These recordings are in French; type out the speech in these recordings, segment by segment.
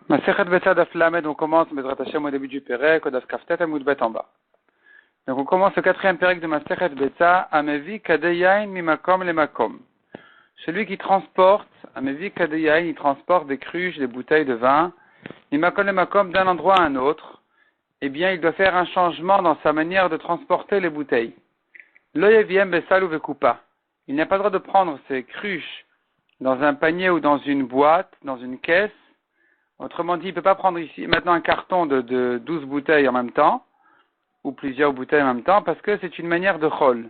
Masechet Betsa Daf Lamed, on commence Bezrat Hashem au début du Pérek, au Daf Kaftet Amud Bet en bas. Donc on commence le quatrième Pérek de Masechet Betsa, Amevi Kadeyain Mimakom Lemakom. Celui qui transporte, Amevi Kadeyain, il transporte des cruches, des bouteilles de vin, Mimakom Lemakom d'un endroit à un autre, eh bien il doit faire un changement dans sa manière de transporter les bouteilles. Loyeviem Besal ou Vekupa. Il n'a pas le droit de prendre ses cruches dans un panier ou dans une boîte, dans une caisse. Autrement dit, il ne peut pas prendre ici maintenant un carton de 12 bouteilles en même temps, ou plusieurs bouteilles en même temps, parce que c'est une manière de chol.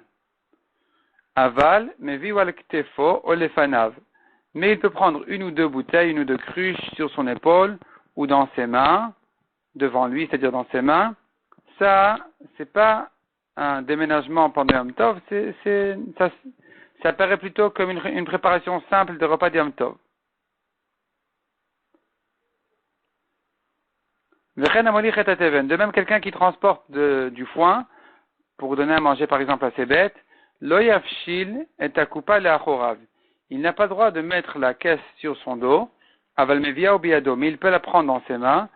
Aval, mevi wal ktefo olefanav. Mais il peut prendre une ou deux bouteilles, une ou deux cruches sur son épaule, ou dans ses mains, devant lui, c'est-à-dire dans ses mains. Ça, c'est pas un déménagement pendant Yom Tov, ça paraît plutôt comme une préparation simple de repas de Yom Tov. De même, quelqu'un qui transporte du foin pour donner à manger par exemple à ses bêtes, loyafshil et akupa leachorav. Il n'a pas le droit de mettre la caisse sur son dos, avalmevia ou biado, mais il peut la prendre dans ses mains,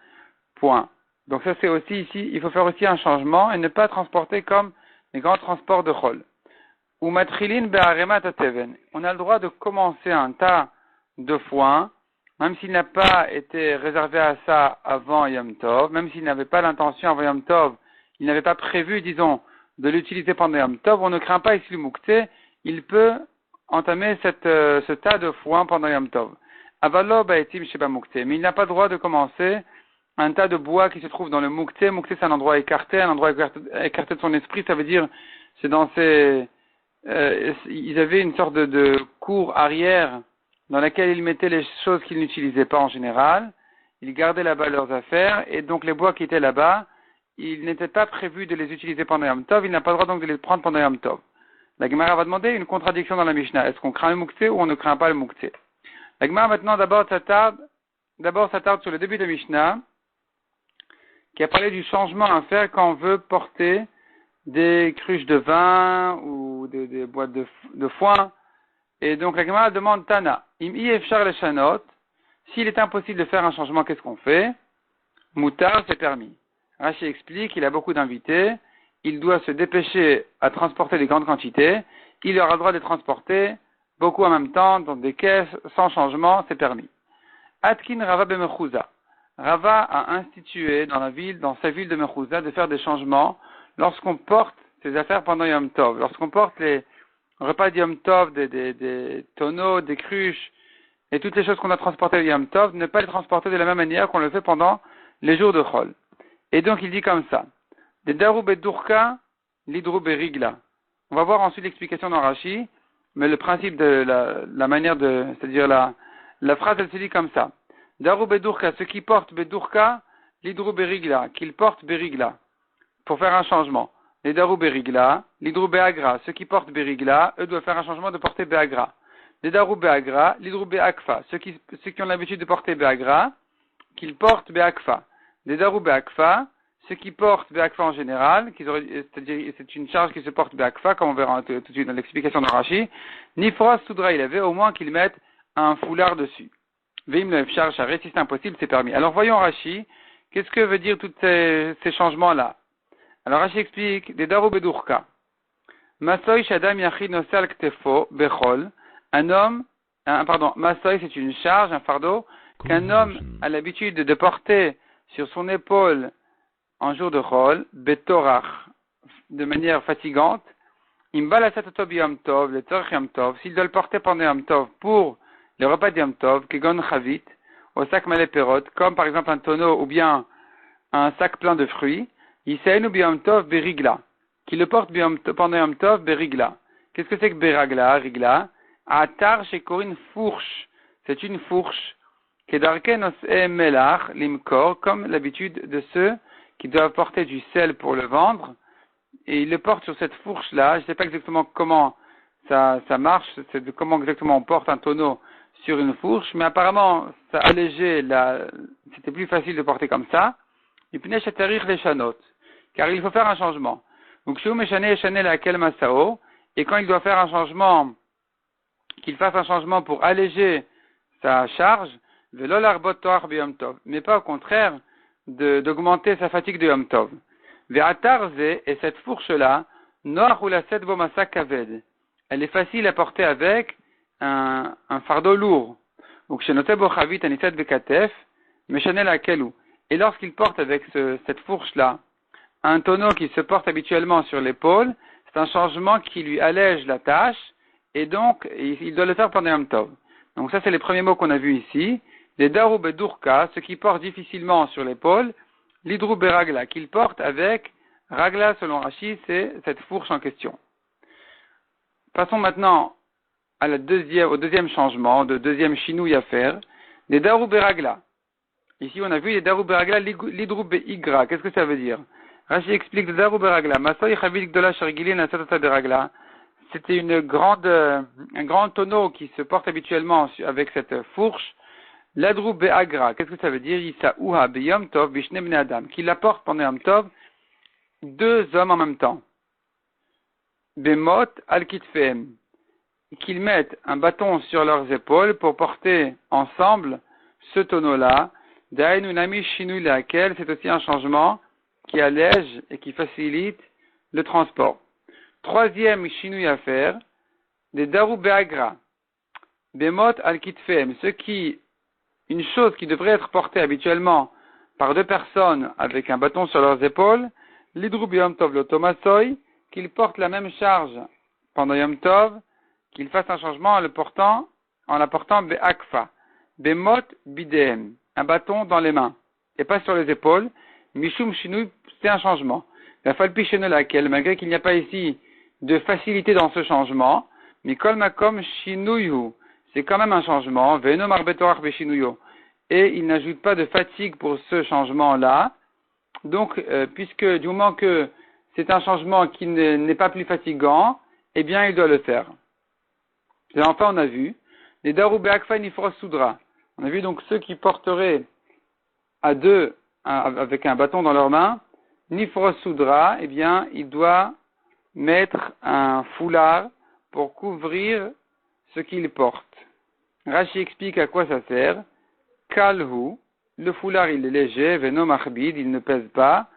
point. Donc ça c'est aussi ici, il faut faire aussi un changement et ne pas transporter comme les grands transports de chol. Ou matrilin be'aremat ateven. On a le droit de commencer un tas de foin, même s'il n'a pas été réservé à ça avant Yom Tov, même s'il n'avait pas l'intention avant Yom Tov, il n'avait pas prévu, disons, de l'utiliser pendant Yom Tov, on ne craint pas ici le moukté, il peut entamer ce tas de foin pendant Yom Tov. Avalo ba'etim sheba moukté, mais il n'a pas le droit de commencer un tas de bois qui se trouve dans le moukté. Moukté, c'est un endroit écarté de son esprit, ça veut dire, c'est dans ils avaient une sorte de cour arrière dans laquelle ils mettaient les choses qu'ils n'utilisaient pas en général. Ils gardaient là-bas leurs affaires, et donc les bois qui étaient là-bas, il n'était pas prévu de les utiliser pendant Yom Tov, il n'a pas le droit donc de les prendre pendant Yom Tov. La Gemara va demander une contradiction dans la Mishnah. Est-ce qu'on craint le moukté ou on ne craint pas le moukté? La Gemara maintenant d'abord s'attarde sur le début de Mishnah, qui a parlé du changement à faire quand on veut porter des cruches de vin ou des boîtes de foin. Et donc la Gemara demande Tana, im efshar le shanot, s'il est impossible de faire un changement, qu'est-ce qu'on fait? Moutar, c'est permis. Rashi explique, il a beaucoup d'invités, il doit se dépêcher à transporter des grandes quantités, il aura le droit de les transporter beaucoup en même temps, dans des caisses, sans changement, c'est permis. Atkin Rava Bemechouza. Rava a institué dans sa ville de Mechouza, de faire des changements lorsqu'on porte ses affaires pendant Yom Tov, lorsqu'on porte les repas de Yom Tov, des tonneaux, des cruches, et toutes les choses qu'on a transportées de Yom Tov, ne pas les transporter de la même manière qu'on le fait pendant les jours de Chol. Et donc il dit comme ça, des Darou Bedurka, Lidrou Berigla. On va voir ensuite l'explication dans Rashi, mais le principe de la manière c'est-à-dire la phrase, elle se dit comme ça. Darou Bedurka, ceux qui portent Bedurka, Lidrou Berigla, qu'ils portent Berigla, pour faire un changement. Les Darou Berigla, Lidrou Beagra, ceux qui portent Berigla, eux doivent faire un changement de porter Beagra. Les Darou Beagra, Lidrou Beakfa, ceux qui ont l'habitude de porter Beagra, qu'ils portent Beakfa. Les Darou Beakfa, ceux qui portent Beakfa en général, c'est-à-dire c'est une charge qui se porte Beakfa, comme on verra tout de suite dans l'explication de Rashi, Nifros Soudra, il avait au moins qu'ils mettent un foulard dessus. Veim le Efshar Sharet, si c'est impossible, c'est permis. Alors voyons Rashi, qu'est-ce que veut dire tous ces changements-là? Alors Rashi explique, des Darou Bedurka. Masoy Shadam Yachid Nosal Ktefo Bechol. Masoy c'est une charge, un fardeau, qu'un homme a l'habitude de porter sur son épaule en jour de Chol, Betorach, de manière fatigante. Imbalasat Tov Yom Tov, le Tzorch Yom Tov, s'il doit le porter pendant Yom Tov pour le repas de Yom Tov, Kegon Chavit, au sac Maléperot, comme par exemple un tonneau ou bien un sac plein de fruits, Yisaenu Biyom Tov Berigla, qui le porte pendant Yom Tov Berigla. Qu'est-ce que c'est que Beragla, Rigla? Atar chez Corinne fourche. C'est une fourche. Kedarken Os'e Melach Limkor, comme l'habitude de ceux qui doivent porter du sel pour le vendre. Et ils le portent sur cette fourche-là. Je ne sais pas exactement comment ça marche, comment exactement on porte un tonneau sur une fourche, mais apparemment, ça allégeait c'était plus facile de porter comme ça. Et puis, car il faut faire un changement. Donc, et quand il doit faire un changement, qu'il fasse un changement pour alléger sa charge, Velo l'arbot toar b'yom tov. Mais pas au contraire d'augmenter sa fatigue de Yom Tov. Ve'atarze, et cette fourche-là, noach ou la set bomasa kaved. Elle est facile à porter avec un fardeau lourd. Donc, chez Notebo Chavit Aniset Bekatef, Meshanel Akelou. Et lorsqu'il porte avec cette fourche-là, un tonneau qui se porte habituellement sur l'épaule, c'est un changement qui lui allège la tâche, et donc, il doit le faire pendant Yom Tov. Donc ça, c'est les premiers mots qu'on a vus ici. Les Darou Bedurka, ce qui porte difficilement sur l'épaule, l'Hidrou Beragla, qu'il porte avec Ragla, selon Rashi, c'est cette fourche en question. Passons maintenant au deuxième changement, de deuxième chinouille à faire, les Darou Beragla. Ici, on a vu les Darou Beragla, l'Hidrou Beigra. Qu'est-ce que ça veut dire? Rashi explique le Darou Beragla. Masoy Chavil Gdola Shargilin Asatata Beragla. C'était un grand tonneau qui se porte habituellement avec cette fourche. L'Adrou Be'agra, qu'est-ce que ça veut dire? Yisa'uha B'yom Tov B'shne B'nei Adam. Qu'il la porte pendant Yom Tov, deux hommes en même temps. Bemot al-kitfeem. Qu'ils mettent un bâton sur leurs épaules pour porter ensemble ce tonneau-là. Da'enu nami shinui laquelle, c'est aussi un changement qui allège et qui facilite le transport. Troisième chinouille à faire, des Darou Be'agra, Bemot al-Kitfem, une chose qui devrait être portée habituellement par deux personnes avec un bâton sur leurs épaules, l'Hidrou B'yom Tov l'Otomasoy, qu'ils portent la même charge pendant Yom Tov, qu'ils fassent un changement en la portant Be'akfa, Bemot Bidem, un bâton dans les mains, et pas sur les épaules. Mishum Shinui, c'est un changement. La Falpichene laquelle, malgré qu'il n'y a pas ici de facilité dans ce changement, Mikol Makom Shinuyu, c'est quand même un changement, Veno Marbetorach Beshinuyo, et il n'ajoute pas de fatigue pour ce changement-là. Donc, puisque du moment que c'est un changement qui n'est pas plus fatigant, eh bien, il doit le faire. Et enfin, on a vu les Darou Be'akfa Nifros Soudra. On a vu donc ceux qui porteraient à deux avec un bâton dans leurs mains, Nifros Soudra, eh bien, il doit mettre un foulard pour couvrir ce qu'il porte. Rashi explique à quoi ça sert. Kalhu, le foulard il est léger, Veno Machbid, il ne pèse pas.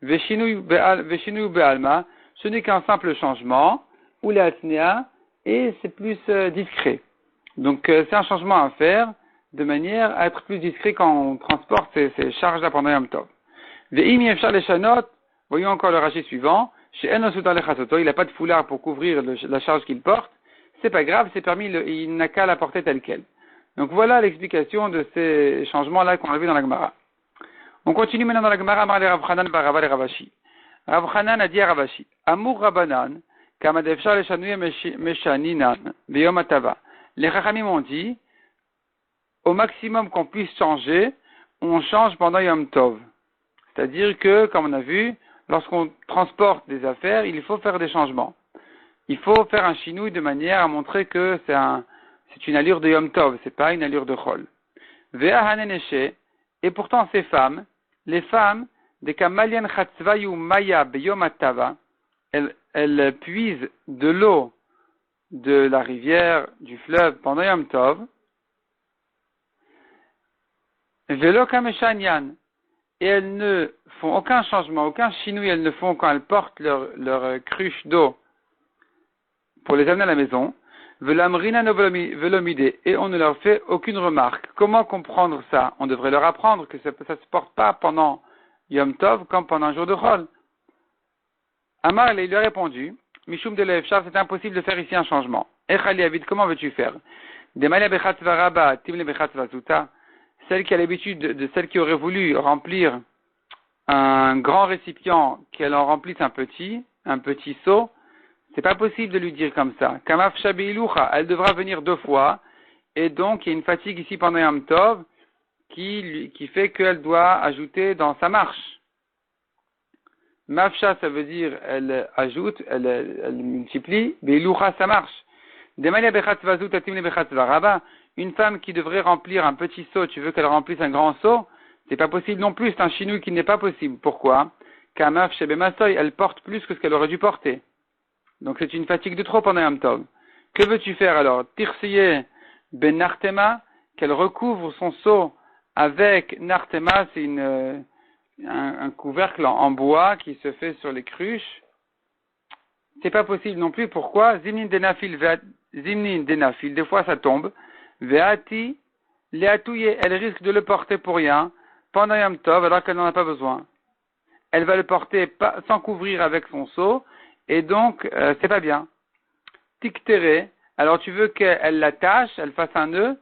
Veshinu Be'alma, ce n'est qu'un simple changement, ou l'atnea, et c'est plus discret. Donc c'est un changement à faire de manière à être plus discret quand on transporte ces charges-là pendant Yom Tov. Ve'im yefshar leshanot, voyons encore le Rashi suivant. Chez Enosutan lechasoto, il n'a pas de foulard pour couvrir la charge qu'il porte. C'est pas grave, c'est permis, il n'a qu'à la porter telle quelle. Donc voilà l'explication de ces changements-là qu'on a vu dans la Gemara. On continue maintenant dans la Gemara, Amar le Rav Chanan bar Rava le Ravashi. Rav Chanan a dit à Ravashi, Amur Rabanan, kama defshar leshanuye meshaninan, beyom atava. Les Chachamim ont dit, au maximum qu'on puisse changer, on change pendant Yom Tov. C'est-à-dire que, comme on a vu, lorsqu'on transporte des affaires, il faut faire des changements. Il faut faire un chinouille de manière à montrer que c'est une allure de Yom Tov, c'est pas une allure de Chol. Vea haneneshe, et pourtant ces femmes, les femmes, des kamalian chatzvayu maya beyom atava, elles puisent de l'eau de la rivière, du fleuve pendant Yom Tov. Velo kameshanyan, et elles ne font aucun changement, aucun chinouille, elles ne font quand elles portent leur cruche d'eau pour les amener à la maison, velamrina no velomide, et on ne leur fait aucune remarque. Comment comprendre ça? On devrait leur apprendre que ça se porte pas pendant Yom Tov comme pendant un jour de Chol. Amar, il lui a répondu, Mishum de l'Efshar, c'est impossible de faire ici un changement. Echali Avid, comment veux-tu faire? Demalia bechatzva rabba, timle bechatzva zuta, celle qui a l'habitude de celle qui aurait voulu remplir un grand récipient, qu'elle en remplisse un petit seau, c'est pas possible de lui dire comme ça. Kamaf shabilucha, elle devra venir deux fois, et donc il y a une fatigue ici pendant Yom Tov qui fait qu'elle doit ajouter dans sa marche. Mafsha, ça veut dire elle ajoute, elle multiplie, beilucha, ça marche. Demalia bechatzva zut atimle bechatzva rabba, une femme qui devrait remplir un petit seau, tu veux qu'elle remplisse un grand seau, c'est pas possible non plus, c'est un chinouille qui n'est pas possible. Pourquoi? Kamaf shebemasoy, elle porte plus que ce qu'elle aurait dû porter. Donc c'est une fatigue de trop pendant Yom Tov. Que veux-tu faire alors? Tirseye benartema, qu'elle recouvre son seau avec nartema, c'est un couvercle en bois qui se fait sur les cruches. C'est pas possible non plus. Pourquoi? Zimnin denafil, des fois ça tombe. Veati, leatouye, elle risque de le porter pour rien, pendant Yom Tov, alors qu'elle n'en a pas besoin. Elle va le porter sans couvrir avec son seau, et donc, c'est pas bien. Tiktere, alors tu veux qu'elle l'attache, elle fasse un nœud,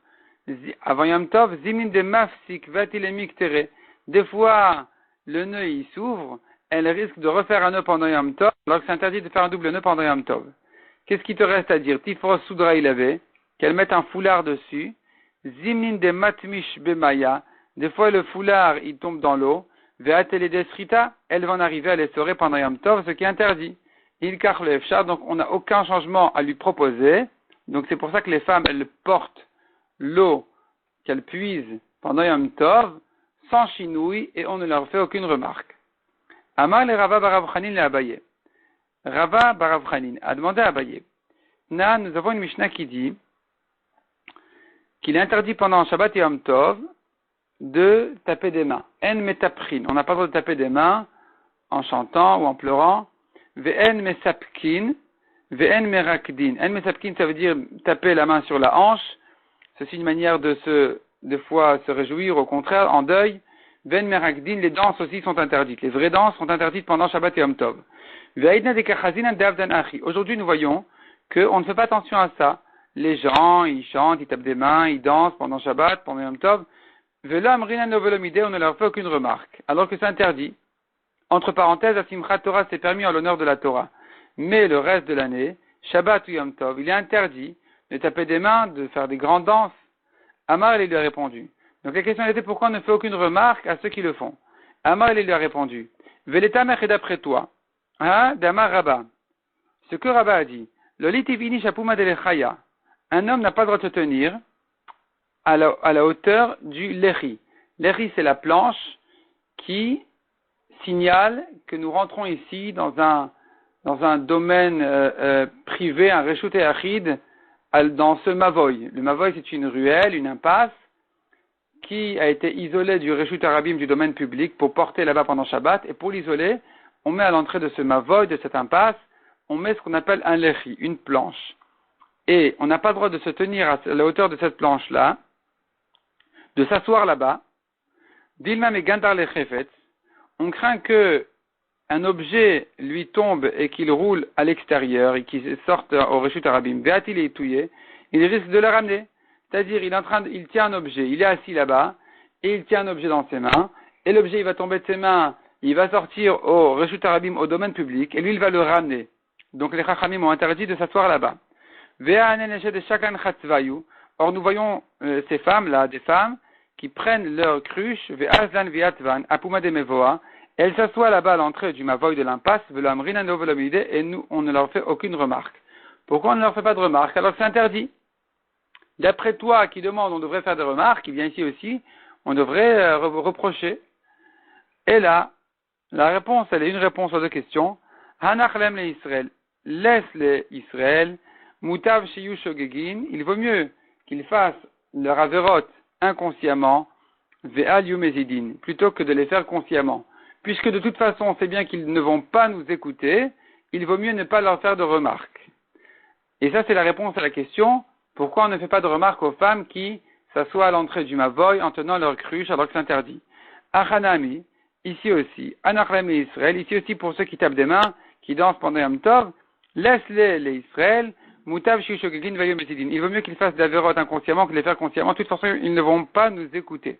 avant Yom Tov, zimin de mafsik, vatilemiktére. Des fois, le nœud, il s'ouvre, elle risque de refaire un nœud pendant Yom Tov, alors que c'est interdit de faire un double nœud pendant Yom Tov. Qu'est-ce qui te reste à dire? Tifros soudra il avait, qu'elle mette un foulard dessus, zimin de matmish bemaya, des fois le foulard, il tombe dans l'eau, veatele desrita, elle va en arriver à l'essorer pendant Yom Tov, ce qui est interdit. Il kach le efshar, donc on n'a aucun changement à lui proposer, donc c'est pour ça que les femmes, elles portent l'eau qu'elles puisent pendant Yom Tov, sans chinouille, et on ne leur fait aucune remarque. Amar le Rava Barav Chanin le Abaye. Rava Barav Chanin a demandé à Abaye. Nous avons une Mishnah qui dit qu'il est interdit pendant Shabbat et Yom Tov de taper des mains. En metaprin, on n'a pas le droit de taper des mains en chantant ou en pleurant. Ve'en mesapkin, ve'en merakdin. En mesapkin, ça veut dire taper la main sur la hanche. Ceci une manière de fois se réjouir, au contraire, en deuil. Ve'en merakdin, les danses aussi sont interdites. Les vraies danses sont interdites pendant Shabbat et Yom Tov. Aujourd'hui, nous voyons qu'on ne fait pas attention à ça. Les gens, ils chantent, ils tapent des mains, ils dansent pendant Shabbat, pendant Yom Tov. On ne leur fait aucune remarque, alors que c'est interdit. Entre parenthèses, à Simchat Torah, c'est permis en l'honneur de la Torah. Mais le reste de l'année, Shabbat ou Yom Tov, il est interdit de taper des mains, de faire des grandes danses. Amar, il lui a répondu. Donc la question était pourquoi on ne fait aucune remarque à ceux qui le font. Amar, il lui a répondu. Veletamer est d'après toi. Damar Rabba. Ce que Rabba a dit. Lolitivini shapuma delechaya. Un homme n'a pas le droit de se tenir à la hauteur du lechi. Lechi, c'est la planche qui signale que nous rentrons ici dans un domaine privé, un reshut achid, dans ce mavoy. Le mavoy, c'est une ruelle, une impasse, qui a été isolée du reshut arabim du domaine public pour porter là-bas pendant Shabbat. Et pour l'isoler, on met à l'entrée de ce mavoy, de cette impasse, on met ce qu'on appelle un lechi, une planche. Et on n'a pas le droit de se tenir à la hauteur de cette planche-là, de s'asseoir là-bas. Dilma me gandar lechefetz. On craint que un objet lui tombe et qu'il roule à l'extérieur et qu'il sorte au reshut arabim. Ve'atil est touillé. Il risque de le ramener. C'est-à-dire, il tient un objet, il est assis là-bas, et il tient un objet dans ses mains, et l'objet, il va tomber de ses mains, il va sortir au reshut arabim, au domaine public, et lui, il va le ramener. Donc, les chachamim ont interdit de s'asseoir là-bas. Or, nous voyons ces femmes-là, des femmes, qui prennent leur cruche, elles s'assoient là-bas à l'entrée du mavoy de l'impasse, et nous, on ne leur fait aucune remarque. Pourquoi on ne leur fait pas de remarque alors que c'est interdit? D'après toi qui demande, on devrait faire des remarques, il vient ici aussi, on devrait reprocher. Et là, la réponse, elle est une réponse aux deux questions. Hanachlem le Israël, laisse-les Israël, mutav shiyu shogegin, il vaut mieux qu'ils fassent leur averot inconsciemment, ve'al yumezidin, plutôt que de les faire consciemment. Puisque de toute façon, on sait bien qu'ils ne vont pas nous écouter, il vaut mieux ne pas leur faire de remarques. Et ça, c'est la réponse à la question, pourquoi on ne fait pas de remarques aux femmes qui s'assoient à l'entrée du mavoy en tenant leur cruche alors que c'est interdit. Achanami, ici aussi, Anachlem et Israël, ici aussi pour ceux qui tapent des mains, qui dansent pendant Yom Tov, laisse-les les Israël, mutav shishogegin vayomezidin. Il vaut mieux qu'ils fassent de la vérote inconsciemment que de les faire consciemment. De toute façon, ils ne vont pas nous écouter.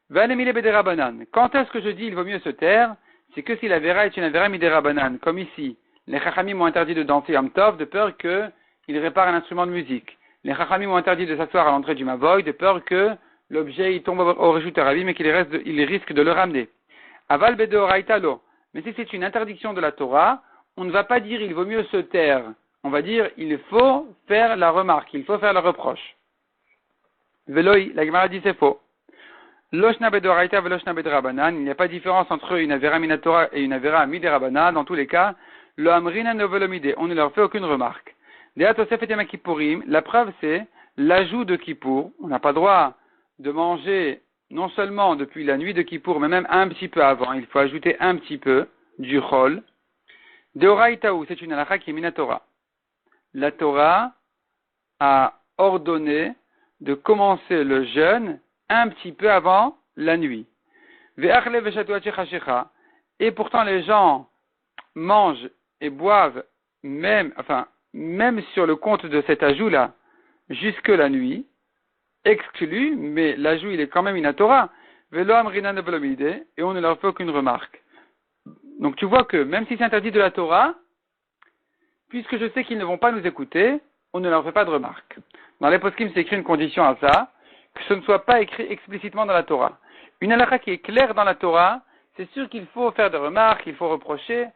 Vanemile bederabanan. Quand est-ce que je dis il vaut mieux se taire? C'est que si la vera est une avera miderabanan. Comme ici, les chachamim ont interdit de danser Yom Tov de peur qu'il répare un instrument de musique. Les chachamim ont interdit de s'asseoir à l'entrée du mavoy de peur que l'objet il tombe au reshut arabim et il risque de le ramener. Aval bedeoraita lo. Mais si c'est une interdiction de la Torah, on ne va pas dire il vaut mieux se taire. On va dire il faut faire la remarque, il faut faire le reproche. Veloi, la Gemara dit c'est faux. Loshna bedoraita veloshna bedrabanan. Il n'y a pas de différence entre une avera minatora et une avera miderabanan. Dans tous les cas, lo amrina novelomide. On ne leur fait aucune remarque. La preuve c'est l'ajout de Kippour. On n'a pas droit de manger non seulement depuis la nuit de Kippour, mais même un petit peu avant. Il faut ajouter un petit peu du chol. Deoraitaou, c'est une halakha qui est minatora. La Torah a ordonné de commencer le jeûne un petit peu avant la nuit. Et pourtant les gens mangent et boivent même sur le compte de cet ajout-là, jusque la nuit, exclu, mais l'ajout il est quand même inatora, et on ne leur fait aucune remarque. Donc tu vois que même si c'est interdit de la Torah, puisque je sais qu'ils ne vont pas nous écouter, on ne leur fait pas de remarque. Dans les poskim, c'est écrit une condition à ça, que ce ne soit pas écrit explicitement dans la Torah. Une halakha qui est claire dans la Torah, c'est sûr qu'il faut faire des remarques, il faut reprocher,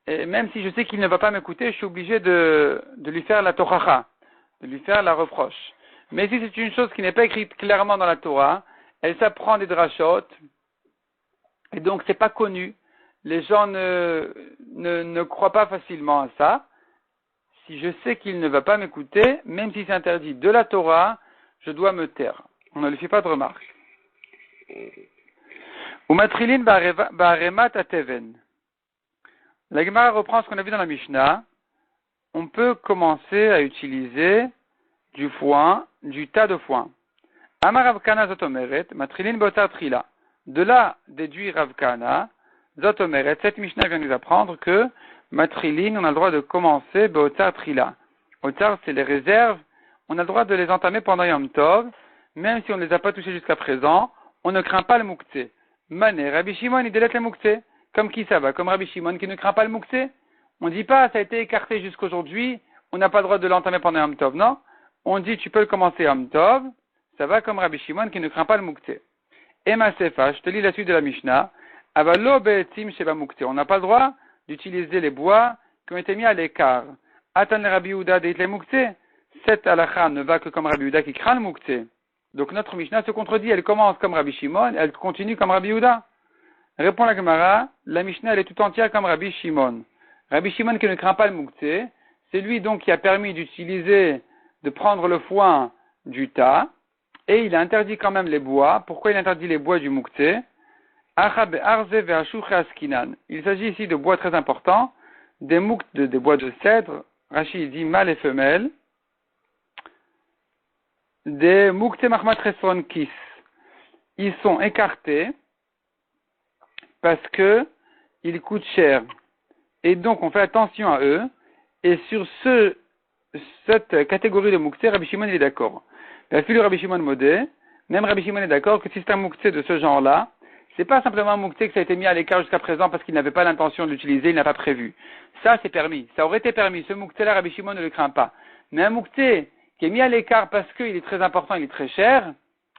et même si je sais qu'il ne va pas m'écouter, je suis obligé de lui faire la toracha, de lui faire la reproche. Mais si c'est une chose qui n'est pas écrite clairement dans la Torah, elle s'apprend des drashot, et donc c'est pas connu. Les gens ne croient pas facilement à ça. Si je sais qu'il ne va pas m'écouter, même si c'est interdit de la Torah, je dois me taire. On ne lui fait pas de remarque. Umatrilin ba'aremat ateven. La Gemara reprend ce qu'on a vu dans la Mishnah. On peut commencer à utiliser du foin, du tas de foin. Amar Rav Kana zotomeret, matrilin botar trila. De là déduire Rav Kana, zotomeret, cette Mishnah vient nous apprendre que matrilin, on a le droit de commencer botar trila. Botar, c'est les réserves, on a le droit de les entamer pendant Yom Tov, même si on ne les a pas touchés jusqu'à présent, on ne craint pas le mouktsé. Mané, Rabbi Shimon, il délète le mouktsé. Comme qui ça va? Comme Rabbi Shimon qui ne craint pas le mouktsé. On ne dit pas, ça a été écarté jusqu'aujourd'hui, on n'a pas le droit de l'entamer pendant Yom Tov, non? On dit, tu peux le commencer Yom Tov, ça va comme Rabbi Shimon qui ne craint pas le mouktsé. Et ma sefa, je te lis la suite de la Mishnah, avalo be'etzim sheba mouktsé. On n'a pas le droit d'utiliser les bois qui ont été mis à l'écart. Atan le Rabbi Yehuda deit le mouktsé. Cette halakha ne va que comme Rabbi Yehuda qui craint le mouktsé. Donc notre Mishnah se contredit, elle commence comme Rabbi Shimon, elle continue comme Rabbi Yehuda. Répond la Gemara, la Mishnah elle est tout entière comme Rabbi Shimon. Rabbi Shimon qui ne craint pas le mouktsé, c'est lui donc qui a permis d'utiliser, de prendre le foin du tas, et il a interdit quand même les bois. Pourquoi il interdit les bois du mouktsé? Il s'agit ici de bois très importants, des bois de cèdre, Rashi dit mâle et femelle, des mouktsé mahmat resron kis. Ils sont écartés parce que ils coûtent cher. Et donc on fait attention à eux, et sur cette catégorie de mouktsé, Rabbi Shimon il est d'accord. La fille de Rabbi Shimon modé, même Rabbi Shimon est d'accord que si c'est un mouktsé de ce genre-là, c'est pas simplement un mouktsé que ça a été mis à l'écart jusqu'à présent parce qu'il n'avait pas l'intention de l'utiliser, il n'a pas prévu. Ça, c'est permis. Ça aurait été permis. Ce mouktsé-là, Rabbi Shimon ne le craint pas. Mais un mouktsé qui est mis à l'écart parce qu'il est très important, il est très cher,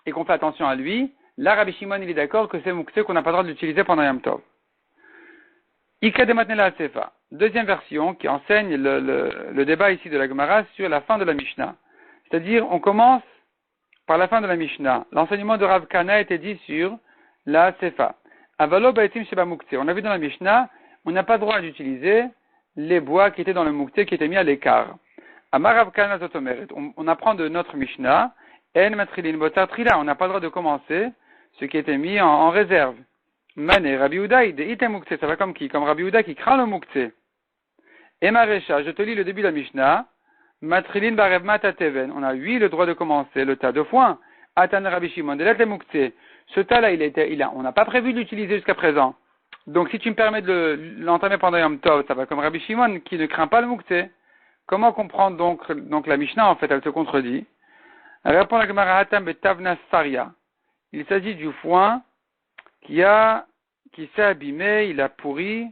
et qu'on fait attention à lui, là, Rabbi Shimon, il est d'accord que c'est un mouktsé qu'on n'a pas le droit de l'utiliser pendant Yom Tov. Ika de Matnela Sefa. Deuxième version qui enseigne le débat ici de la Gemara sur la fin de la Mishnah. C'est-à-dire, on commence par la fin de la Mishnah. L'enseignement de Rav Kana était dit sur la Sefa. Avalo baitim sheba mouktsé. On a vu dans la Mishnah, on n'a pas le droit d'utiliser les bois qui étaient dans le mouktsé qui étaient mis à l'écart. Amar Rav Kana zotomeret. On apprend de notre Mishnah, en matrilin botar trila. On n'a pas le droit de commencer ce qui était mis en réserve. Mané, Rabbi Yehuda, ite mouktsé. Ça va comme qui? Comme Rabbi Yehuda qui craint le mouktsé. Et Marécha, je te lis le début de la Mishnah. Matrilin barevmat ateven. On a le droit de commencer le tas de foin. Atan Rabbi Shimon, delet le mouktsé. Ce tas-là, on n'a pas prévu de l'utiliser jusqu'à présent. Donc, si tu me permets de l'entamer pendant Yom Tov, ça va comme Rabbi Shimon, qui ne craint pas le mouktsé. Comment comprendre donc la Mishnah, en fait, elle se contredit. Répond la Gemara Hatam betavna saria. Il s'agit du foin qui s'est abîmé, il a pourri,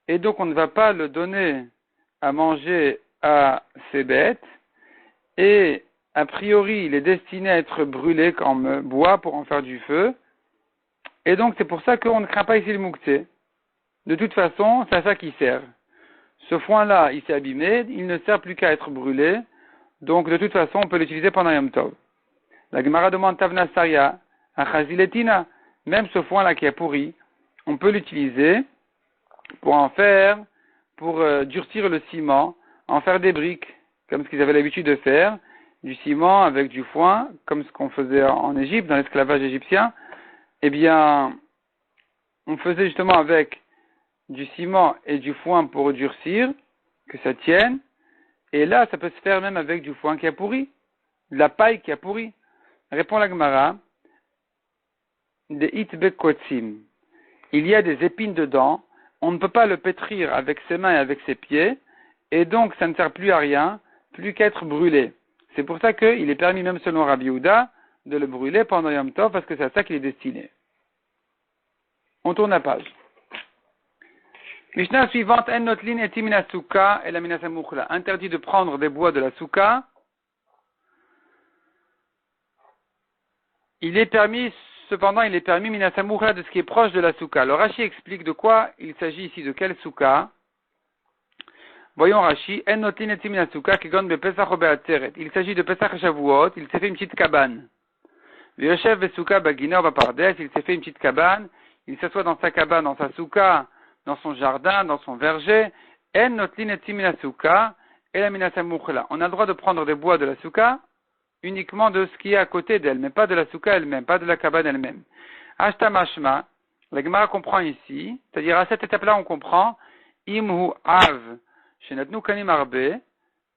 et donc on ne va pas le donner à manger à ces bêtes, et a priori il est destiné à être brûlé comme bois pour en faire du feu, et donc c'est pour ça qu'on ne craint pas ici le mouktsé. De toute façon, c'est à ça qu'il sert. Ce foin-là, il s'est abîmé, il ne sert plus qu'à être brûlé, donc de toute façon on peut l'utiliser pendant Yom Tov. La Gemara demande Tavna Saria, Achaziletina, même ce foin-là qui est pourri, on peut l'utiliser pour durcir le ciment, en faire des briques, comme ce qu'ils avaient l'habitude de faire. du ciment avec du foin, comme ce qu'on faisait en Égypte, dans l'esclavage égyptien, eh bien, on faisait justement avec du ciment et du foin pour durcir, que ça tienne, et là, ça peut se faire même avec du foin qui a pourri, de la paille qui a pourri. Répond la Gemara, des itbekotsim. Il y a des épines dedans, on ne peut pas le pétrir avec ses mains et avec ses pieds, et donc ça ne sert plus à rien, plus qu'à être brûlé. C'est pour ça qu'il est permis, même selon Rabbi Yehuda, de le brûler pendant Yom Tov, parce que c'est à ça qu'il est destiné. On tourne la page. Mishnah suivante, en notlin et timina souka et la minasa mukhla. Interdit de prendre des bois de la souka. Cependant, il est permis minasa mukhla de ce qui est proche de la souka. Le Rashi explique de quoi il s'agit ici, de quelle souka. Voyons Rashi, en notlin et timina souka, qui gonne de Pesach ou Be'atzeret. Il s'agit de Pesach et Shavuot, il s'est fait une petite cabane. V'yoshev ve'souka bagina ou bapardes, il s'est fait une petite cabane, il s'assoit dans sa cabane, dans sa souka, dans son jardin, dans son verger. En notlin et timina souka, et la minasa mukhla. On a le droit de prendre des bois de la souka, uniquement de ce qui est à côté d'elle, mais pas de la souka elle-même, pas de la cabane elle-même. Ashta mashma, la Gemara comprend ici, c'est-à-dire à cette étape-là on comprend, imhu av, shenatnu kanim arbe,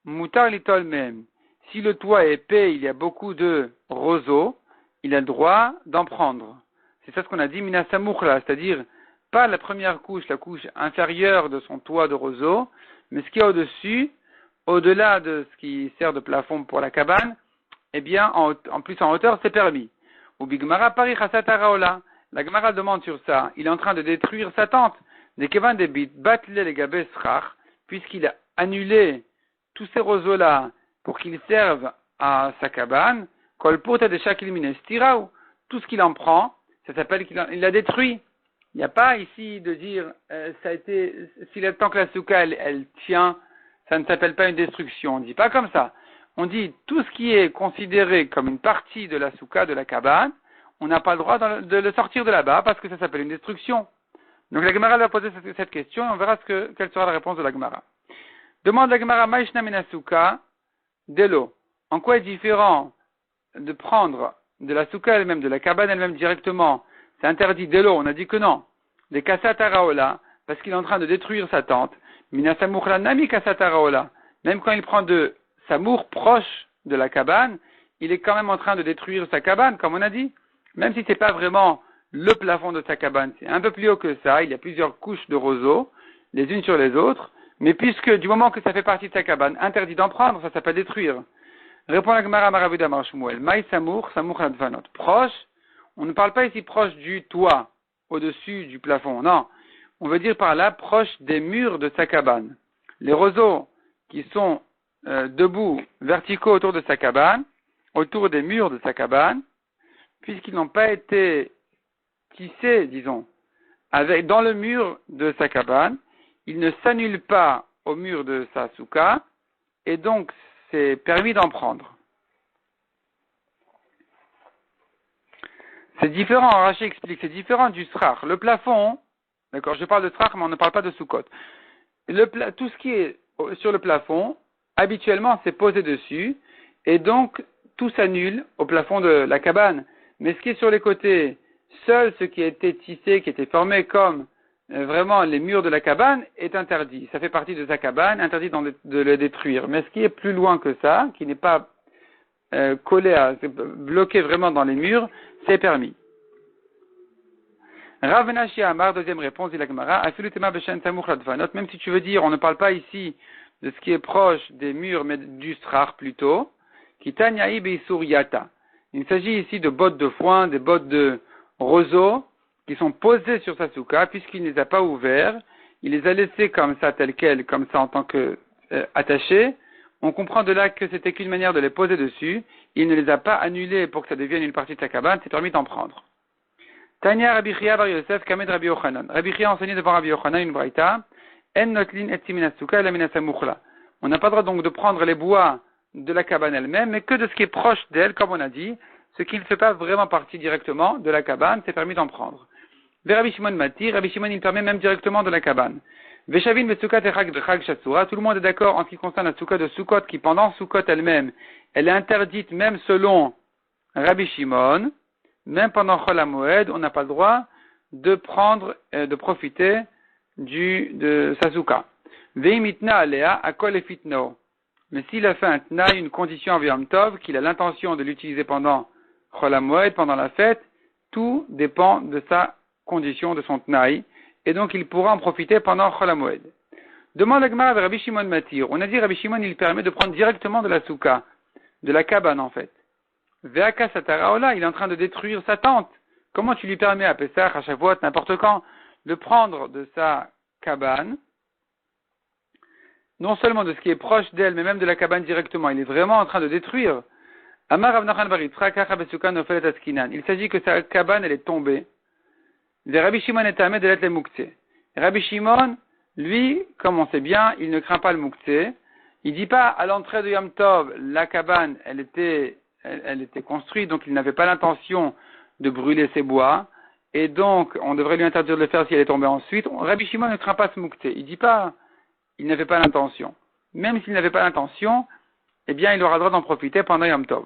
mutar litol mem. Si le toit est épais, il y a beaucoup de roseaux, il a le droit d'en prendre. C'est ça ce qu'on a dit, minasa mukhla, c'est-à-dire pas la première couche, la couche inférieure de son toit de roseaux, mais ce qui est au-dessus, au-delà de ce qui sert de plafond pour la cabane, eh bien, en plus en hauteur, c'est permis. Ou bigmara pari chasataraola. La Gemara demande sur ça. Il est en train de détruire sa tente. Des kevan de bit batle les gabes srach, puisqu'il a annulé tous ces roseaux-là pour qu'ils servent à sa cabane. Kol purta de shakil minestirau. Tout ce qu'il en prend, ça s'appelle qu'il l'a détruit. Il n'y a pas ici de dire, ça a été, si le temps que la souka elle tient, ça ne s'appelle pas une destruction. On ne dit pas comme ça. On dit tout ce qui est considéré comme une partie de la souka, de la cabane, on n'a pas le droit de le sortir de là-bas parce que ça s'appelle une destruction. Donc la Gemara va poser cette question et on verra quelle sera la réponse de la Gemara. Demande la Gemara, Maishna mina souka, de l'eau. En quoi est différent de prendre de la souka elle-même, de la cabane elle-même directement? C'est interdit de l'eau, on a dit que non. Des kasataraola, parce qu'il est en train de détruire sa tente. Mina samukhla nami kasataraola. Même quand il prend de Samour proche de la cabane, il est quand même en train de détruire sa cabane, comme on a dit. Même si c'est pas vraiment le plafond de sa cabane, c'est un peu plus haut que ça, il y a plusieurs couches de roseaux, les unes sur les autres, mais puisque du moment que ça fait partie de sa cabane, interdit d'en prendre, ça s'appelle détruire. Répond la Gemara Maravuda Marshmuel. Maï Samour, Samour Nadvanot. Proche, on ne parle pas ici proche du toit, au-dessus du plafond, non. On veut dire par là proche des murs de sa cabane. Les roseaux qui sont debout, verticaux autour de sa cabane, autour des murs de sa cabane, puisqu'ils n'ont pas été tissés, disons, dans le mur de sa cabane, ils ne s'annulent pas au mur de sa souka, et donc c'est permis d'en prendre. C'est différent, Rashi explique, c'est différent du srach. Le plafond, d'accord, je parle de srach, mais on ne parle pas de soukot. Tout ce qui est sur le plafond, habituellement, c'est posé dessus, et donc, tout s'annule au plafond de la cabane. Mais ce qui est sur les côtés, seul ce qui a été tissé, qui était formé comme vraiment les murs de la cabane, est interdit. Ça fait partie de sa cabane, interdit de le détruire. Mais ce qui est plus loin que ça, qui n'est pas bloqué vraiment dans les murs, c'est permis. Rav Nashi Amar, deuxième réponse, dit la Gemara, même si tu veux dire, on ne parle pas ici de ce qui est proche des murs, mais du strach plutôt, il s'agit ici de bottes de foin, des bottes de roseaux, qui sont posées sur sa souka, puisqu'il ne les a pas ouverts, il les a laissées comme ça, telles quelles, comme ça en tant que attachées. On comprend de là que c'était qu'une manière de les poser dessus, il ne les a pas annulées pour que ça devienne une partie de sa cabane, c'est permis d'en prendre. Tanya Rabbi Chia bar Yosef Kamed Rabbi Yochanan. Rabbi Chia a enseigné devant Rabbi Yochanan une braïta. En notlin et siminasuka la minasamukhla. On n'a pas le droit donc de prendre les bois de la cabane elle-même, mais que de ce qui est proche d'elle, comme on a dit, ce qui ne fait pas vraiment partie directement de la cabane, c'est permis d'en prendre. Vers Rabbi Shimon Mati, Rabbi Shimon il permet même directement de la cabane. Veshavin Vesukat et Chag Shatsura, tout le monde est d'accord en ce qui concerne la Souka de Sukkot, qui pendant Sukkot elle-même, elle est interdite même selon Rabbi Shimon, même pendant Chol HaMoed, on n'a pas le droit de prendre, de profiter de sa Souka. Veimitna Alea Akol Efitno. Mais s'il a fait un Tnaï, une condition en Yom Tov, qu'il a l'intention de l'utiliser pendant Chol HaMoed, pendant la fête, tout dépend de sa condition, de son Tnaï, et donc il pourra en profiter pendant Chol HaMoed. Demande la Gemara de Rabbi Shimon Matir. On a dit Rabbi Shimon, il permet de prendre directement de la Souka, de la cabane en fait. Ve'aka Sataraola, il est en train de détruire sa tente. Comment tu lui permets à Pessah, à Shavuot, n'importe quand, de prendre de sa cabane, non seulement de ce qui est proche d'elle, mais même de la cabane directement. Il est vraiment en train de détruire. Amar Rav Nachman bar Yitzchak, Kacha Besuka Nofelet Askinan. Il s'agit que sa cabane, elle est tombée. Rabbi Shimon est amé de l'être le Mouktsé. Rabbi Shimon, lui, comme on sait bien, il ne craint pas le Mouktsé. Il dit pas, à l'entrée de Yom Tov, la cabane, elle était construite, donc il n'avait pas l'intention de brûler ses bois, et donc on devrait lui interdire de le faire si elle est tombée ensuite. Rabbi Shimon ne craint pas ce Mouktsé. Il dit pas, il n'avait pas l'intention. Même s'il n'avait pas l'intention, eh bien, il aura le droit d'en profiter pendant Yom Tov.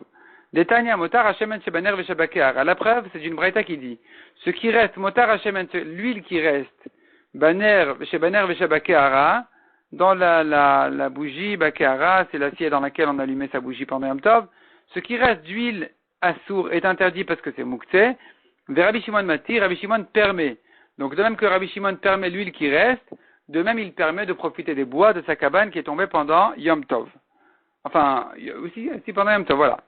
Detania motar Hashemen shebaner veshabakear. À la preuve, c'est une braïta qui dit, ce qui reste, motar Hashemen, l'huile qui reste, baner veshabakeara, dans la bougie, bakeara, c'est l'acier dans laquelle on allumait sa bougie pendant Yom Tov. Ce qui reste d'huile assour est interdit parce que c'est mouktsé. Rabbi Shimon Matir, Rabbi Shimon permet. Donc, de même que Rabbi Shimon permet l'huile qui reste, de même il permet de profiter des bois de sa cabane qui est tombée pendant Yom Tov. Enfin, aussi pendant Yom Tov, voilà.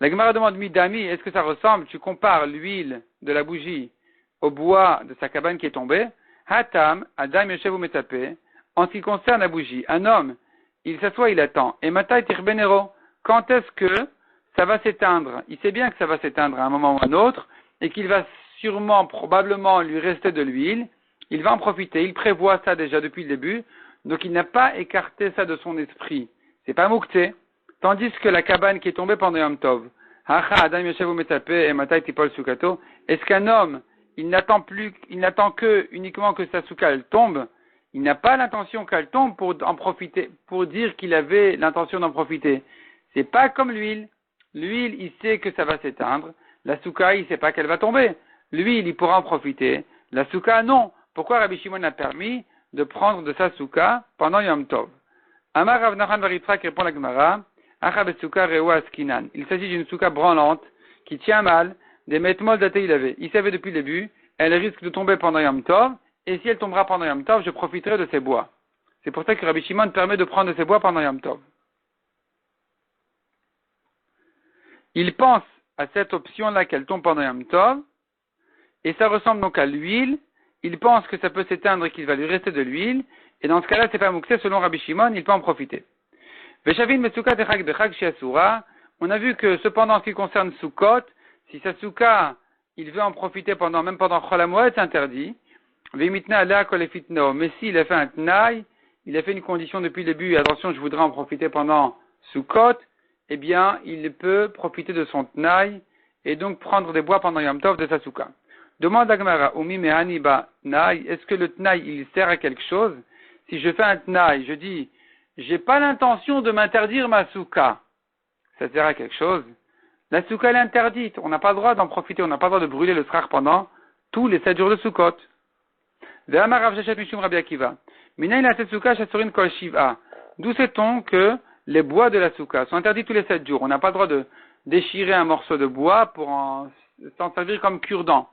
La Gemara demande, Midami, est-ce que ça ressemble, tu compares l'huile de la bougie au bois de sa cabane qui est tombée? Hatam, Adam Yoshev Metape, en ce qui concerne la bougie, un homme, il s'assoit, il attend. Et Matai Tirbenero, quand est-ce que ça va s'éteindre? Il sait bien que ça va s'éteindre à un moment ou à un autre, et qu'il va sûrement, probablement lui rester de l'huile. Il va en profiter, il prévoit ça déjà depuis le début, donc il n'a pas écarté ça de son esprit. C'est pas moukté. Tandis que la cabane qui est tombée pendant Yom Tov, est-ce qu'un homme, il n'attend uniquement que sa souka elle tombe, il n'a pas l'intention qu'elle tombe pour en profiter, pour dire qu'il avait l'intention d'en profiter. C'est pas comme l'huile. L'huile, il sait que ça va s'éteindre. La souka, il sait pas qu'elle va tomber. L'huile, il pourra en profiter. La souka, non. Pourquoi Rabbi Shimon a permis de prendre de sa souka pendant Yom Tov? Amar Rav Nachman bar Yitzchak répond la Gemara, il s'agit d'une souka branlante qui tient mal des metmol daté il avait. Il savait depuis le début, elle risque de tomber pendant Yom Tov, et si elle tombera pendant Yom Tov, je profiterai de ses bois. C'est pour ça que Rabbi Shimon permet de prendre de ses bois pendant Yom Tov. Il pense à cette option-là qu'elle tombe pendant Yom Tov, et ça ressemble donc à l'huile. Il pense que ça peut s'éteindre et qu'il va lui rester de l'huile, et dans ce cas-là, c'est pas mouksé, selon Rabbi Shimon, il peut en profiter. Veshavin Mesukat Echak Bechak Shiasura, on a vu que cependant, en ce qui concerne Sukkot, si sa souka, il veut en profiter même pendant Chol HaMoed, c'est interdit. Vemitna Alea Kol Efitno, mais s'il a fait un Tnaï, il a fait une condition depuis le début, attention, je voudrais en profiter pendant Sukkot, eh bien, il peut profiter de son Tnaï, et donc prendre des bois pendant Yom Tov de sa souka. Demande à Gemara, Umi Mehani Ba Tnaï, est-ce que le Tnaï, il sert à quelque chose? Si je fais un Tnaï, je dis, j'ai pas l'intention de m'interdire ma souka, ça sert à quelque chose? La souka elle est interdite, on n'a pas le droit d'en profiter, on n'a pas le droit de brûler le srach pendant tous les 7 jours de Sukkot. Ve'amar Rav Sheshet Mishum Rabbi Akiva, Minaï la souka shasorin kol shiva. D'où sait-on que les bois de la souka sont interdits tous les 7 jours? On n'a pas le droit de déchirer un morceau de bois pour s'en servir comme cure-dent,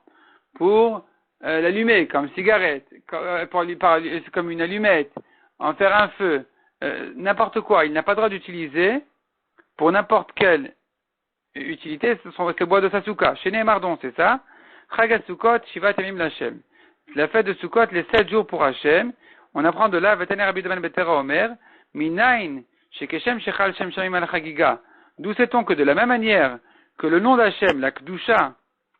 pour l'allumer comme cigarette, comme une allumette, en faire un feu, n'importe quoi. Il n'a pas le droit d'utiliser pour n'importe quelle utilité ce bois de sa souka. Chez Nehemardon, c'est ça. Chag Sukkot, Shivat Yamim L'Hashem. La fête de Sukkot, les 7 jours pour Hashem. On apprend de là, Vetaner Rabbi Dovan Betera Omer, Minain, Shekeshem Shechal Shem Shamim Al Chagiga. D'où sait-on que de la même manière que le nom d'Hashem, la Kedusha,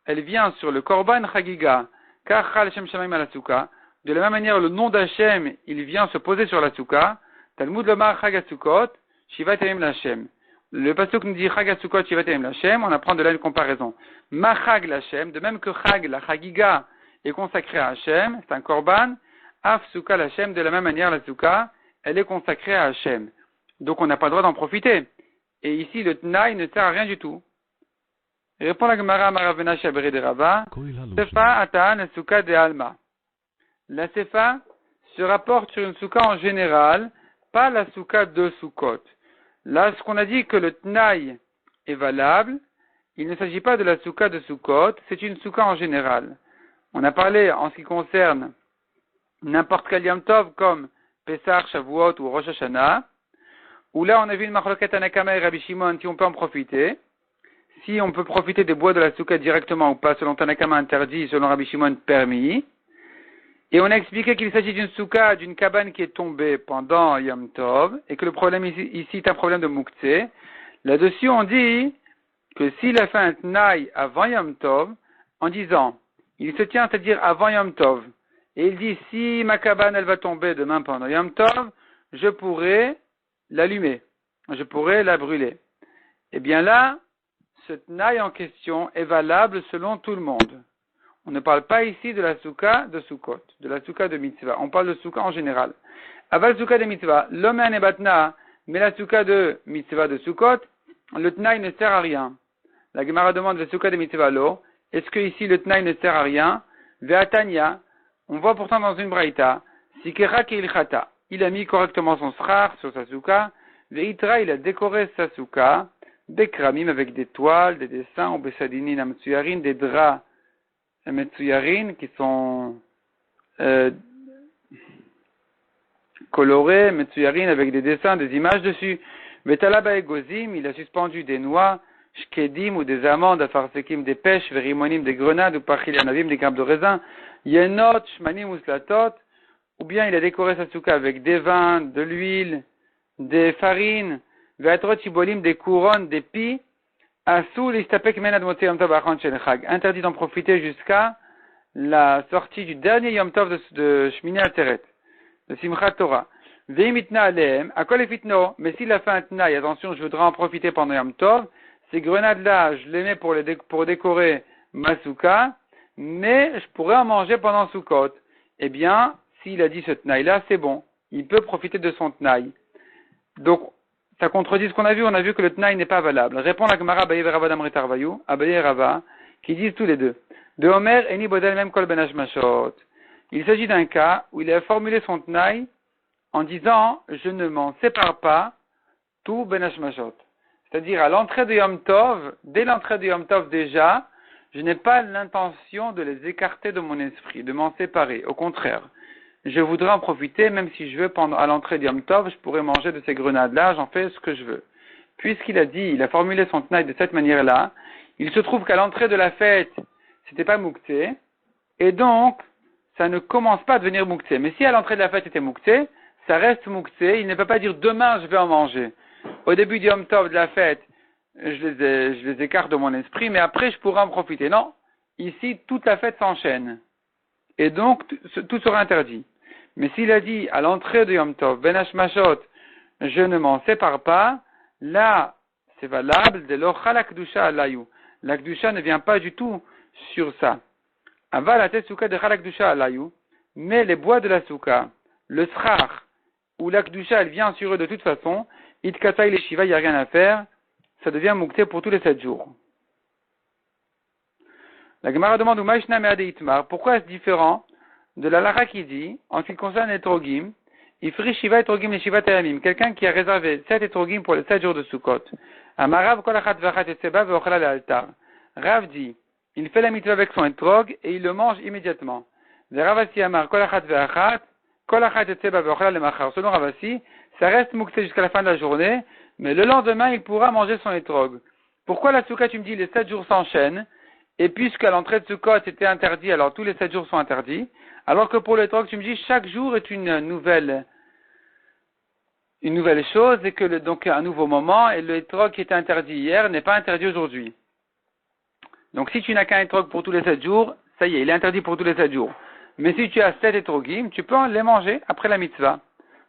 elle vient sur le Korban Chagiga, car Chal Shem Shamim Al Sukkah. De la même manière, le nom d'Hashem, il vient se poser sur la Sukkah. Talmud Lomar Chag Sukkot, Shivat Yamim L'Hashem. Le pasuk nous dit Chag Sukkot, Shivat Yamim L'Hashem. On apprend de là une comparaison. Ma Chag L'Hashem, de même que Chag, la Chagiga, est consacrée à Hachem, c'est un korban. Af Souka l'Hachem, de la même manière, la Souka, elle est consacrée à Hachem. Donc on n'a pas le droit d'en profiter. Et ici, le Tnaï ne sert à rien du tout. Répond la Gemara Maravena Shabri de Rava. Sefa Atan Souka de Alma. La Sefa se rapporte sur une Souka en général, pas la Souka de Soukot. Là, ce qu'on a dit que le Tnaï est valable, il ne s'agit pas de la Souka de Soukot, c'est une Souka en général. On a parlé en ce qui concerne n'importe quel Yom Tov comme Pesach, Shavuot ou Rosh Hashanah, où là on a vu une Machloket Anakama et Rabbi Shimon si on peut en profiter. Si on peut profiter des bois de la Souka directement ou pas, selon Tanakama interdit, selon Rabbi Shimon permis. Et on a expliqué qu'il s'agit d'une Souka, d'une cabane qui est tombée pendant Yom Tov, et que le problème ici est un problème de Mouktsé. Là-dessus on dit que s'il a fait un Tnaï avant Yom Tov, en disant, il se tient, c'est-à-dire avant Yom Tov, et il dit, si ma cabane, elle va tomber demain pendant Yom Tov, je pourrais l'allumer. Je pourrais la brûler. Eh bien là, ce Tnaï en question est valable selon tout le monde. On ne parle pas ici de la Souka de Soukot, de la Souka de Mitzvah. On parle de Souka en général. Aval Souka de Mitzvah, l'homme est un ebatna, mais la Souka de Mitzvah de Soukot, le Tnaï ne sert à rien. La Gemara demande le Souka de Mitzvah lo. Est-ce que ici le Tnaï ne sert à rien? Ve'atanya, on voit pourtant dans une braïta, Sikera keilchata. Il a mis correctement son srar sur sa Souka. Ve'itra, il a décoré sa Souka. Bekramim avec des toiles, des dessins, ou besadinin amtsuyarin, des draps amtsuyarin qui sont colorés, amtsuyarin avec des dessins, des images dessus. Ve'talaba egozim, il a suspendu des noix, shkedim ou des amandes, afarsekim des pêches, verimonim des grenades, ou pachilianavim des grappes de raisin, yenot, shmanim ou slatot, ou bien il a décoré sa souka avec des vins, de l'huile, des farines, ve'atrot shibolim, des couronnes, des pis, asou l'istapek menad motze yom tov achon shel chag, interdit d'en profiter jusqu'à la sortie du dernier yom tov de Shmini Atzeret, de Simchat Torah. Ve'imitna alehem, akol efitno, mais s'il a fait un tnaï, attention, je voudrais en profiter pendant yom tov, ces grenades-là, je les mets pour décorer ma souka, mais je pourrais en manger pendant Soukot. Eh bien, s'il a dit ce tnaï-là, c'est bon. Il peut profiter de son tnaï. Donc, ça contredit ce qu'on a vu. On a vu que le tnaï n'est pas valable. Répond la Gemara Abaye Rava d'Amrit Arvayou, Abaye et Rava, qui disent tous les deux. De Omer, Eni Bodel Mem Kol Ben Hashmashot. Il s'agit d'un cas où il a formulé son tnaï en disant, je ne m'en sépare pas tout Ben Hashmashot. C'est-à-dire, à l'entrée de Yom Tov, dès l'entrée de Yom Tov déjà, je n'ai pas l'intention de les écarter de mon esprit, de m'en séparer. Au contraire, je voudrais en profiter, même si je veux, à l'entrée de Yom Tov, je pourrais manger de ces grenades-là, j'en fais ce que je veux. Puisqu'il a dit, il a formulé son tnaï de cette manière-là, il se trouve qu'à l'entrée de la fête, c'était pas Mouktsé, et donc, ça ne commence pas à devenir Mouktsé. Mais si à l'entrée de la fête c'était Mouktsé, ça reste Mouktsé, il ne peut pas dire demain je vais en manger. Au début du Yom Tov de la fête, je les écarte de mon esprit, mais après je pourrai en profiter. Non, ici toute la fête s'enchaîne. Et donc tout sera interdit. Mais s'il a dit à l'entrée de Yom Tov, Ben Hashmashot, je ne m'en sépare pas, là c'est valable, de l'ocha la Kedusha alayou. La Kedusha ne vient pas du tout sur ça. Aval la tête souka de la Kedusha alayou, mais les bois de la souka, le srar, où la Kedusha elle vient sur eux de toute façon, Itkataï les Shiva, il n'y a rien à faire, ça devient Moukté pour tous les 7 jours. La Gemara demande au Maïshna Meade Itmar, pourquoi est-ce différent de la Lara qui dit, en ce qui concerne les Etrogim, Ifri Shiva Etrogim les Shiva Tayamim, quelqu'un qui a réservé 7 Etrogim pour les 7 jours de Sukkot. Amarav Kolachat Vachat Etseba Veochla le Altar. Rav dit, il fait la mitzvah avec son Etrog et il le mange immédiatement. Veravasi Amar Kolachat Vachat, Kolachat Etseba Veochla le Machar. Selon Ravasi, ça reste Mouktsé jusqu'à la fin de la journée, mais le lendemain, il pourra manger son étrog. Pourquoi la Souka, tu me dis, les 7 jours s'enchaînent, et puisqu'à l'entrée de Soukot, c'était interdit, alors tous les 7 jours sont interdits, alors que pour l'étrog, tu me dis, chaque jour est une nouvelle chose, et que donc un nouveau moment, et le étrog qui était interdit hier n'est pas interdit aujourd'hui. Donc si tu n'as qu'un étrog pour tous les 7 jours, ça y est, il est interdit pour tous les 7 jours. Mais si tu as 7 étrogim, tu peux les manger après la mitzvah.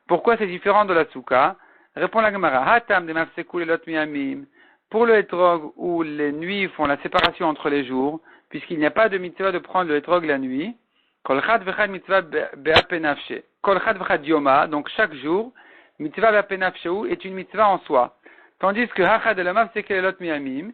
Pourquoi c'est différent de la Souka? Répond la Gemara. Hatam de mafsekou lelot miyamim. Pour le étrog où les nuits font la séparation entre les jours, puisqu'il n'y a pas de mitzvah de prendre le étrog la nuit, Kol chad vechad mitzvah be'apenafshe. Kol chad vechad yoma, donc chaque jour, mitzvah be'apenafsheu est une mitzvah en soi. Tandis que hachad elamav sekelelot miyamim,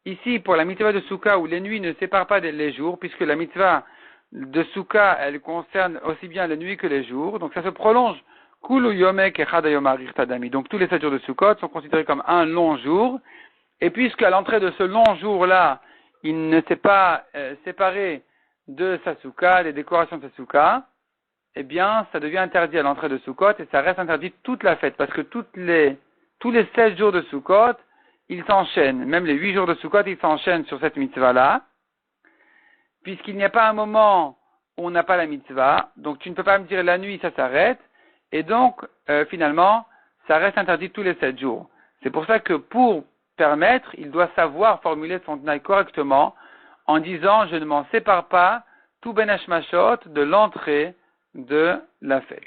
ici, pour la mitzvah de Souka, où les nuits ne séparent pas les jours, puisque la mitzvah de Souka, elle concerne aussi bien les nuits que les jours, donc ça se prolonge. Kulu yomek echad hayom arich tadami. Donc tous les 7 jours de Sukkot sont considérés comme un long jour, et puisqu'à l'entrée de ce long jour-là, il ne s'est pas séparé de sa Souka, des décorations de sa Souka, eh bien, ça devient interdit à l'entrée de Sukkot, et ça reste interdit toute la fête, parce que tous les 16 jours de Sukkot, ils s'enchaînent, même les 8 jours de Sukkot, ils s'enchaînent sur cette mitzvah-là, puisqu'il n'y a pas un moment où on n'a pas la mitzvah, donc tu ne peux pas me dire la nuit, ça s'arrête, et donc, finalement, ça reste interdit tous les 7 jours. C'est pour ça que pour permettre, il doit savoir formuler son tnaï correctement, en disant, je ne m'en sépare pas, tout ben hashmashot, de l'entrée de la fête.